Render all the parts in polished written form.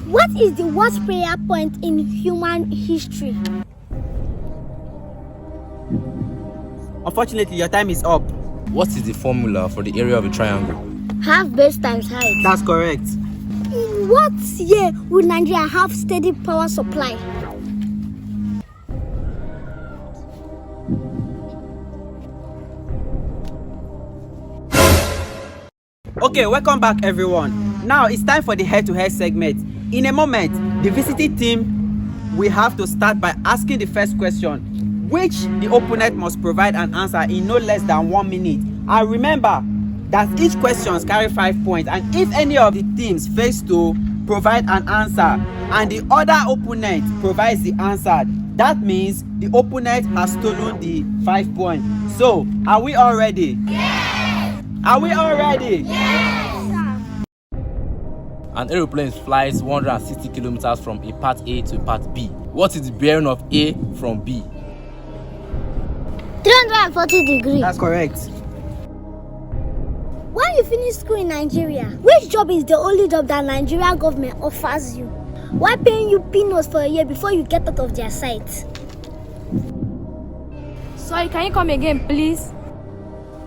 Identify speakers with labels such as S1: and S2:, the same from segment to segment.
S1: What is the worst prayer point in human history?
S2: Unfortunately, your time is up.
S3: What is the formula for the area of a triangle?
S1: Half base times height.
S2: That's correct.
S1: In what year will Nigeria have steady power supply?
S2: Okay, welcome back everyone. Now it's time for the head-to-head segment. In a moment, the visiting team will have to start by asking the first question, which the opponent must provide an answer in no less than 1 minute. And remember that each question carries 5 points, and if any of the teams fails to provide an answer and the other opponent provides the answer, that means the opponent has stolen the 5 points. So, are we all ready?
S1: Yes!
S2: Are we all ready?
S1: Yes!
S3: An aeroplane flies 160 kilometers from a part A to part B. What is the bearing of A from B?
S1: 340 degrees.
S2: That's correct.
S1: When you finish school in Nigeria, which job is the only job that Nigerian government offers you? Why paying you peanuts for a year before you get out of their sight?
S4: Sorry, can you come again, please?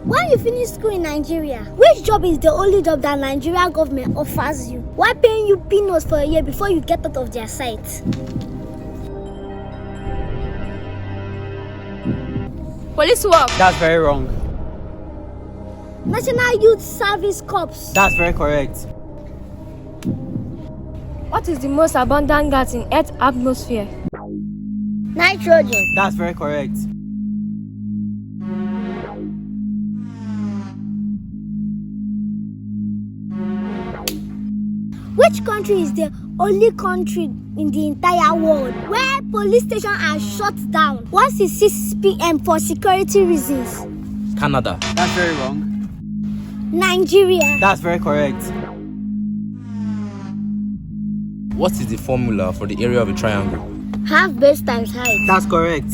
S1: When you finish school in Nigeria, which job is the only job that Nigerian government offers you? Why paying you peanuts for a year before you get out of their sight?
S4: Police work.
S2: That's very wrong.
S1: National Youth Service Corps.
S2: That's very correct.
S4: What is the most abundant gas in Earth's atmosphere?
S1: Nitrogen.
S2: That's very correct.
S1: Which country is the only country in the entire world where police stations are shut down once it's 6 p.m. for security reasons?
S3: Canada.
S2: That's very wrong.
S1: Nigeria.
S2: That's very correct.
S3: What is the formula for the area of a triangle?
S1: Half base times height.
S2: That's correct.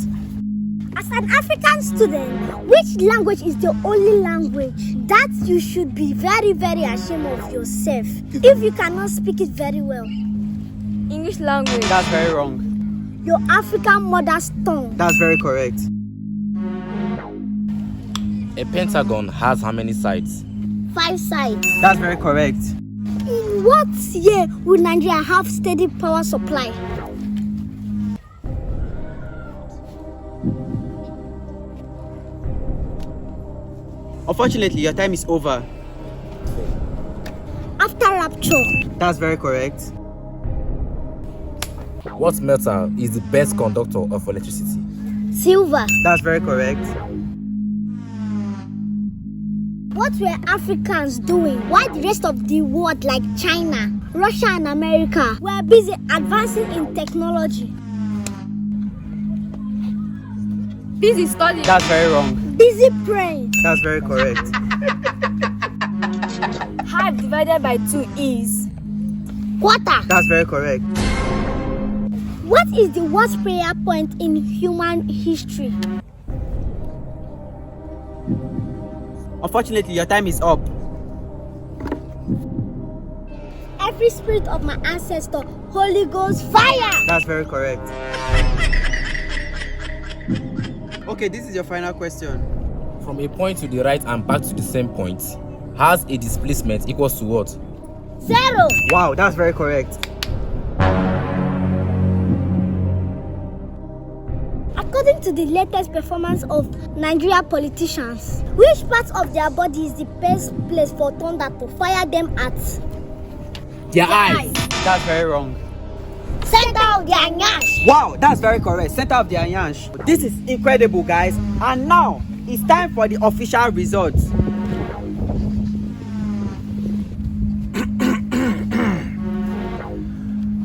S1: As an African student, which language is the only language that you should be very, very ashamed of yourself if you cannot speak it very well?
S4: English language.
S2: That's very wrong.
S1: Your African mother's tongue.
S2: That's very correct.
S3: A pentagon has how many sides?
S1: 5 sides.
S2: That's very correct.
S1: In what year will Nigeria have steady power supply?
S2: Unfortunately, your time is over.
S1: After rapture.
S2: That's very correct.
S3: What metal is the best conductor of electricity?
S1: Silver.
S2: That's very correct.
S1: What were Africans doing while the rest of the world like China, Russia and America were busy advancing in technology?
S4: Busy studying.
S2: That's very wrong.
S1: Busy praying.
S2: That's very correct.
S4: Half divided by 2 is.
S1: Quarter.
S2: That's very correct.
S1: What is the worst prayer point in human history?
S2: Unfortunately, your time is up.
S1: Every spirit of my ancestor, Holy Ghost, fire!
S2: That's very correct. Okay, this is your final question.
S3: From a point to the right and back to the same point has a displacement equals to what?
S1: 0.
S2: Wow, that's very correct.
S1: According to the latest performance of Nigeria politicians, which part of their body is the best place for thunder to fire them at?
S3: Their eyes.
S2: That's very wrong.
S1: Center of their nyash.
S2: Wow, that's very correct. Center of the Anyansh. This is incredible, guys. And now, it's time for the official results.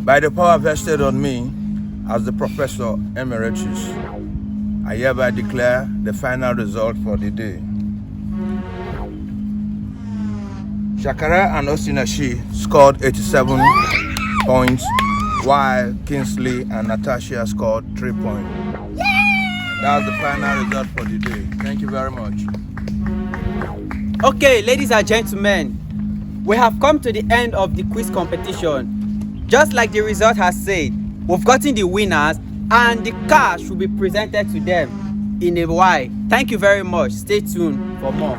S5: By the power vested on me as the Professor Emeritus, I hereby declare the final result for the day. Shakara and Osinashi scored 87 points, while Kingsley and Natasha scored 3 points. That's the final result for the day. Thank you very much.
S2: Okay, ladies and gentlemen, we have come to the end of the quiz competition. Just like the result has said, we've gotten the winners and the cash will be presented to them in a while. Thank you very much. Stay tuned for more.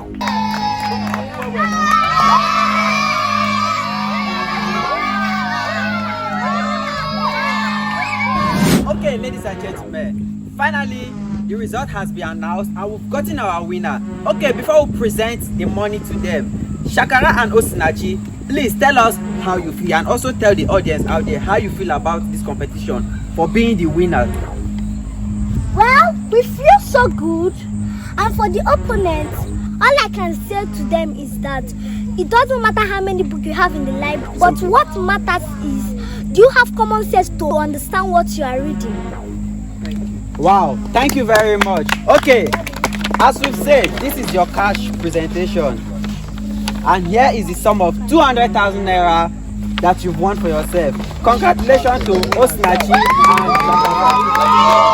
S2: Okay, ladies and gentlemen, finally the result has been announced and we've gotten our winner. Okay, before we present the money to them, Shakara and Osinachi, please tell us how you feel and also tell the audience out there how you feel about this competition for being the winner.
S1: Well, we feel so good. And for the opponents, all I can say to them is that it doesn't matter how many books you have in the library, but what matters is, do you have common sense to understand what you are reading?
S2: Wow, thank you very much. Okay, as we've said, this is your cash presentation. And here is the sum of 200,000 naira that you've won for yourself. Congratulations to Osinachi and Shakara.